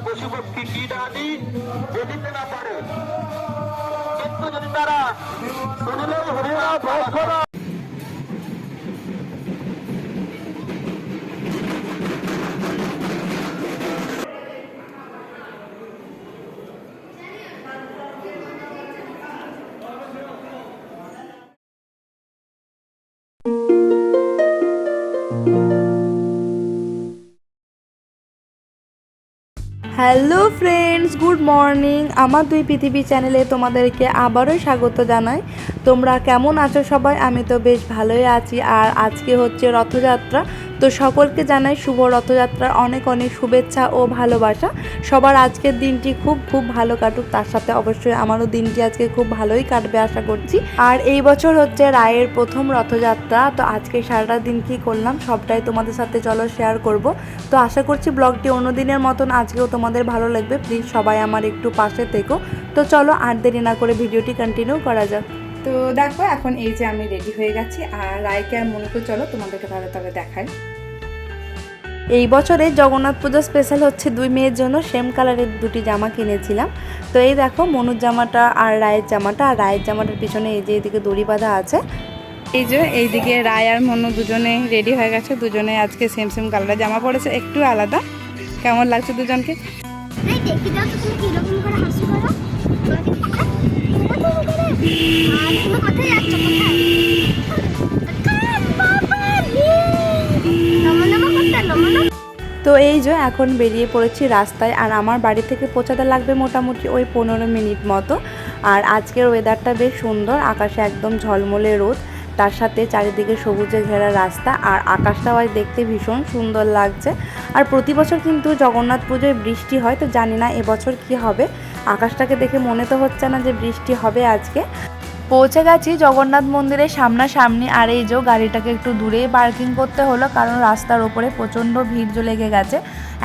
পশুপক্ষী কীট আদি জ্বলিতে না পারে, কিন্তু যদি তারা শুনিলেই হরিনাম হ্যালো ফ্রেন্ডস, গুড মর্নিং। আমার দুই পৃথিবী চ্যানেলে তোমাদেরকে আবারও স্বাগত জানাই। তোমরা কেমন আছো সবাই? আমি তো বেশ ভালোই আছি। আর আজকে হচ্ছে রথযাত্রা, তো সকলকে জানাই শুভ রথযাত্রার অনেক অনেক শুভেচ্ছা ও ভালোবাসা। সবার আজকের দিনটি খুব খুব ভালো কাটুক, তার সাথে অবশ্যই আমারও দিনটি আজকে খুব ভালোই কাটবে আশা করছি। আর এই বছর হচ্ছে রায়ের প্রথম রথযাত্রা, তো আজকে সারাটা দিন কী করলাম সবটাই তোমাদের সাথে চলো শেয়ার করব। তো আশা করছি ব্লগটি অন্য দিনের মতন আজকেও তোমাদের ভালো লাগবে। প্লিজ সবাই আমার একটু পাশে থেকো। তো চলো আর দেরি না করে ভিডিওটি কন্টিনিউ করা যাক। তো দেখো এখন এই যে আমি রেডি হয়ে গেছি, আর রায়কে আর মনুকে চলো তোমাদেরকে তাহলে তবে দেখাই। এই বছরে জগন্নাথ পূজা স্পেশাল হচ্ছে দুই মেয়ের জন্য সেম কালারের দুটি জামা কিনেছিলাম। তো এই দেখো মনুর জামাটা আর রায়ের জামাটা, আর রায়ের জামাটার পিছনে এই যে এইদিকে দড়ি বাঁধা আছে। এই যে এইদিকে রায় আর মনু দুজনে রেডি হয়ে গেছে, দুজনে আজকে সেম সেম কালারের জামা পড়েছে, একটু আলাদা। কেমন লাগছে দুজনকে? তো এই যে এখন বেরিয়ে পড়েছি রাস্তায়, আর আমার বাড়ি থেকে পৌঁছাতে লাগবে মোটামুটি ওই 15 মিনিট মতো। আর আজকের ওয়েদারটা বেশ সুন্দর, আকাশে একদম ঝলমলে রোদ, তার সাথে চারিদিকে সবুজে ঘেরা রাস্তা, আর আকাশটাও আজ দেখতে ভীষণ সুন্দর লাগছে। আর প্রতি বছর কিন্তু জগন্নাথ পুজোয় বৃষ্টি হয়, তো জানি না এবছর কি হবে। আকাশটাকে দেখে মনে তো হচ্ছে না যে বৃষ্টি হবে আজকে। পৌঁছে গেছি জগন্নাথ মন্দিরের সামনাসামনি, আর এই যে গাড়িটাকে একটু দূরেই পার্কিং করতে হলো, কারণ রাস্তার ওপরে প্রচণ্ড ভিড় লেগে গেছে।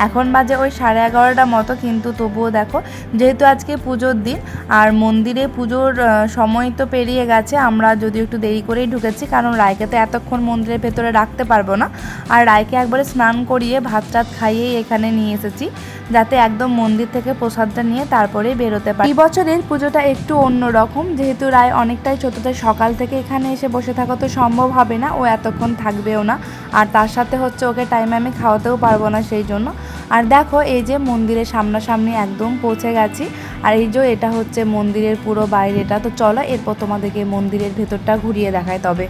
এখন বাজে ওই 11:30 মতো, কিন্তু তবুও দেখো যেহেতু আজকে পুজোর দিন আর মন্দিরে পুজোর সময় তো পেরিয়ে গেছে, আমরা যদিও একটু দেরি করেই ঢুকেছি, কারণ রায়কে তো এতক্ষণ মন্দিরের ভেতরে রাখতে পারবো না। আর রায়কে একবারে স্নান করিয়ে ভাত টাত খাইয়েই এখানে নিয়ে এসেছি, যাতে একদম মন্দির থেকে প্রসাদটা নিয়ে তারপরে বেরোতে পারি। এই বছরের পুজোটা একটু অন্যরকম, যেহেতু রায় অনেকটাই ছোট, তাই সকাল থেকে এখানে এসে বসে থাকা তো সম্ভব হবে না, ও এতক্ষণ থাকবেও না। আর তার সাথে হচ্ছে ওকে টাইমে আমি খাওয়াতেও পারবো না সেই জন্য। আর দেখো এই যে মন্দিরের সামনাসামনি একদম পৌঁছে গেছি, আর এই যে এটা হচ্ছে মন্দিরের পুরো বাইরেটা। তো চলো এরপর তোমাদেরকে মন্দিরের ভেতরটা ঘুরিয়ে দেখায় তবে।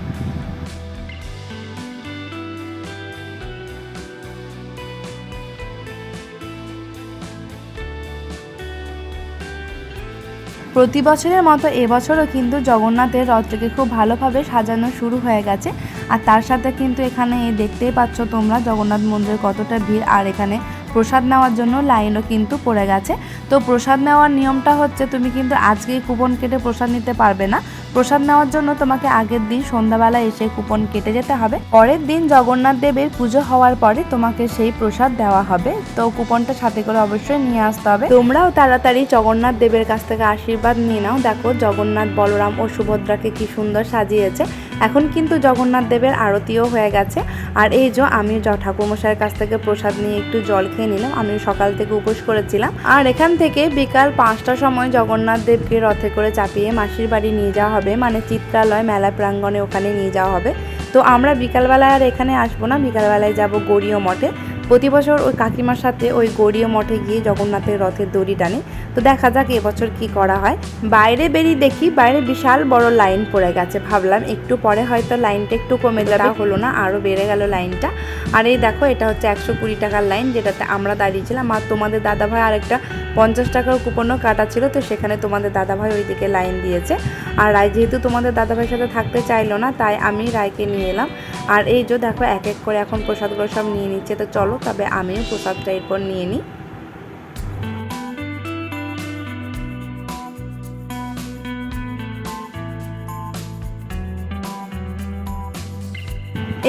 প্রতি বছরের মতো এবছরও কিন্তু জগন্নাথের রথটাকে খুব ভালোভাবে সাজানো শুরু হয়ে গেছে। আর তার সাথে কিন্তু এখানে দেখতেই পাচ্ছ তোমরা জগন্নাথ মন্দিরে কতটা ভিড়, আর এখানে প্রসাদ নেওয়ার জন্য লাইনও কিন্তু পড়ে গেছে। তো প্রসাদ নেওয়ার নিয়মটা হচ্ছে তুমি কিন্তু আজকেই কুপন কেটে প্রসাদ নিতে পারবে না। প্রসাদ নেওয়ার জন্য তোমাকে আগের দিন সন্ধ্যাবেলা এসে কুপন কেটে যেতে হবে। পরের দিন জগন্নাথ দেবের পুজো হওয়ার পরে তোমাকে সেই প্রসাদ দেওয়া হবে। তো কুপনটা সাথে করে অবশ্যই নিয়ে আসতে হবে। তোমরাও তাড়াতাড়ি জগন্নাথ দেবের কাছ থেকে আশীর্বাদ নিয়ে নাও। দেখো জগন্নাথ, বলরাম ও সুভদ্রাকে কি সুন্দর সাজিয়েছে। এখন কিন্তু জগন্নাথ দেবের আরতিও হয়ে গেছে। আর এই যে আমি ঠাকুরমশাইয়ের কাছ থেকে প্রসাদ নিয়ে একটু জল খেয়ে নিলাম। আমি সকাল থেকে উপোস করেছিলাম। আর এখান থেকে বিকাল 5টার সময় জগন্নাথ দেবকে রথে করে চাপিয়ে মাসির বাড়ি নিয়ে যাওয়া হবে, মানে চিত্রালয় মেলা প্রাঙ্গণে, ওখানে নিয়ে যাওয়া হবে। তো আমরা বিকালবেলায় আর এখানে আসবো না, বিকালবেলায় যাব গৌরীয় মঠে। প্রতি বছর ওই কাকিমার সাথে ওই গৌরীয় মঠে গিয়ে জগন্নাথের রথের দড়ি টানি। তো দেখা যাক এবছর কি করা হয়। বাইরে বেরিয়ে দেখি বাইরে বিশাল বড় লাইন পড়ে গেছে। ভাবলাম একটু পরে হয়তো লাইনটা একটু কমে যাবে, হলো না, আরও বেড়ে গেল লাইনটা। আর এই দেখো এটা হচ্ছে 120 টাকার লাইন, যেটাতে আমরা দাঁড়িয়েছিলাম। আর তোমাদের দাদাভাই আরেকটা 50 টাকার কুপনও কাটা ছিল, তো সেখানে তোমাদের দাদাভাই ওইদিকে লাইন দিয়েছে। আর রায় যেহেতু তোমাদের দাদাভাইয়ের সাথে থাকতে চাইলো না, তাই আমি রায়কে নিয়ে এলাম। আর এই যে দেখো এক এক করে এখন প্রসাদগুলো সব নিয়ে নিচ্ছে। তো চলো তবে আমিও প্রসাদটা এরপর নিয়ে নিই।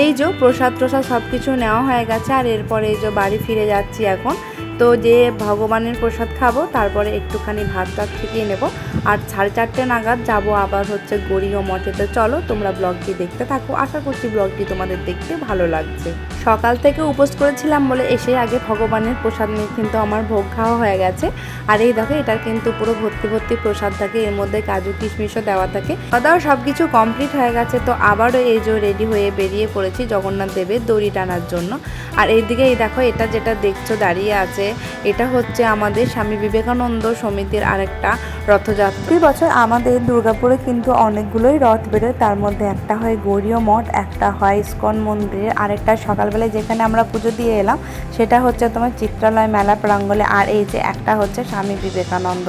এই যে প্রসাদ সব কিছু নেওয়া হয়ে গেছে। আর এরপরে এই যে বাড়ি ফিরে যাচ্ছি এখন। তো যে ভগবানের প্রসাদ খাবো, তারপরে একটুখানি ভাত টাত ছিটিয়ে নেব, আর 4:30 নাগাদ যাব আবার হচ্ছে গড়িয়া মঠে। তো চলো তোমরা ব্লগটি দেখতে থাকো, আশা করছি ব্লগটি তোমাদের দেখতে ভালো লাগছে। সকাল থেকে উপোস করেছিলাম বলে এসে আগে ভগবানের প্রসাদ নিয়ে কিন্তু আমার ভোগ খাওয়া হয়ে গেছে। আর এই দেখো এটার কিন্তু পুরো ভর্তি ভর্তি প্রসাদ থাকে, এর মধ্যে কাজু কিশমিশও দেওয়া থাকে। দাদাও সব কিছু কমপ্লিট হয়ে গেছে। তো আবারও এই যে রেডি হয়ে বেরিয়ে পড়েছি জগন্নাথ দেবের দড়ি টানার জন্য। আর এইদিকে এই দেখো এটা যেটা দেখছো দাঁড়িয়ে আছে, এটা হচ্ছে আমাদের স্বামী বিবেকানন্দ সমিতির আরেকটা রথযাত্রা। প্রতি বছর আমাদের দুর্গাপুরে কিন্তু অনেকগুলোই রথ বেরোয়, তার মধ্যে একটা হয় গৌরীয় মঠ, একটা হয় ইস্কন মন্দিরের, আরেকটা সকালবেলায় যেখানে আমরা পুজো দিয়ে এলাম সেটা হচ্ছে তোমার চিত্রালয় মেলা প্রাঙ্গণে, আর এই যে একটা হচ্ছে স্বামী বিবেকানন্দ।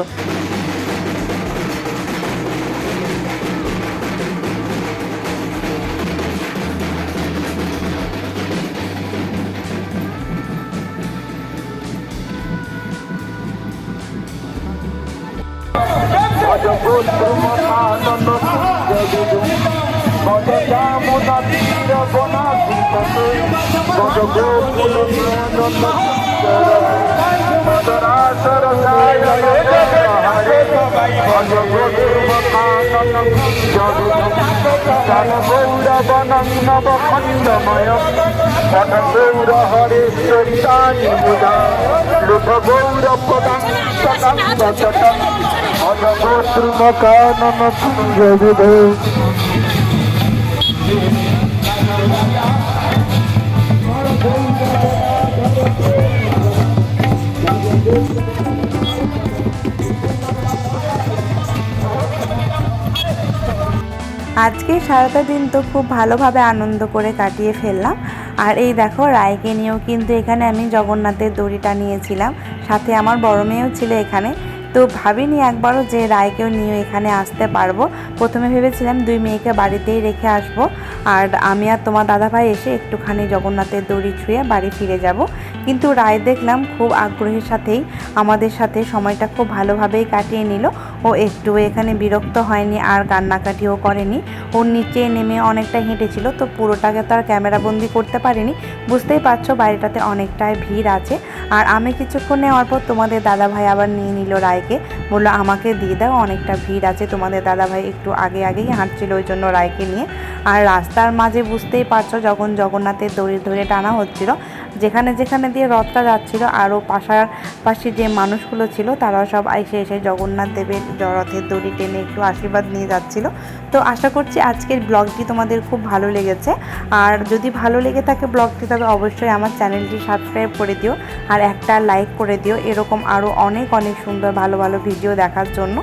আজকে সারাটা দিন তো খুব ভালোভাবে আনন্দ করে কাটিয়ে ফেললাম। আর এই দেখো রায়কে নিয়েও কিন্তু এখানে আমি জগন্নাথের দড়িটা নিয়েছিলাম, সাথে আমার বড় মেয়েও ছিল এখানে। তো ভাবিনি একবারও যে রায়কেও নিয়ে এখানে আসতে পারবো। প্রথমে ভেবেছিলাম 2 মেয়েকে বাড়িতেই রেখে আসবো, আর আমি আর তোমার দাদাভাই এসে একটুখানি জগন্নাথের দড়ি ছুঁয়ে বাড়ি ফিরে যাব। কিন্তু রায় দেখলাম খুব আগ্রহের সাথেই আমাদের সাথে সময়টা খুব ভালোভাবেই কাটিয়ে নিল। ও একটু এখানে বিরক্ত হয়নি আর কান্নাকাটিও করেনি। ওর নিচে নেমে অনেকটা হেঁটেছিল, তো পুরোটাকে তো আর ক্যামেরাবন্দি করতে পারিনি। বুঝতেই পারছো বাড়িটাতে অনেকটাই ভিড় আছে। আর আমি কিছুক্ষণ নেওয়ার পর তোমাদের দাদাভাই আবার নিয়ে নিল রায়কে, বললো আমাকে দিয়ে দাও, অনেকটা ভিড় আছে। তোমাদের দাদাভাই একটু আগেই হাঁটছিল ওই জন্য রায়কে নিয়ে। আর রাস্তার মাঝে বুঝতেই পারছো যখন জগন্নাথের দড়ি ধরে টানা হচ্ছিল, যেখানে যেখানে দিয়ে রথটা যাচ্ছিল আরও পাশাপাশি যে মানুষগুলো ছিল তারাও সব এসে জগন্নাথ দেবের রথের দড়ি টেনে একটু আশীর্বাদ নিয়ে যাচ্ছিল। তো আশা করছি আজকের ব্লগটি তোমাদের খুব ভালো লেগেছে। আর যদি ভালো লেগে থাকে ব্লগটি, তবে অবশ্যই আমার চ্যানেলটি সাবস্ক্রাইব করে দিও আর একটা লাইক করে দিও, এরকম আরও অনেক সুন্দর ভালো ভালো ভিডিও দেখার জন্য।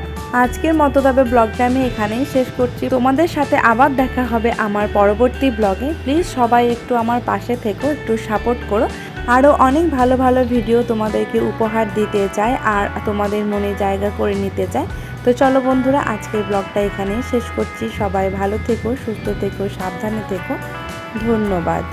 আজকের মতো তবে ব্লগটা আমি এখানেই শেষ করছি। তোমাদের সাথে আবার দেখা হবে আমার পরবর্তী ব্লগে। প্লিজ সবাই একটু আমার পাশে থেকো, একটু সাপোর্ট করো। আরও অনেক ভালো ভালো ভিডিও তোমাদেরকে উপহার দিতে চাই আর তোমাদের মনে জায়গা করে নিতে চাই। তো চলো বন্ধুরা, আজকের ব্লগটা এখানেই শেষ করছি। সবাই ভালো থেকো, সুস্থ থেকো, সাবধানে থেকো। ধন্যবাদ।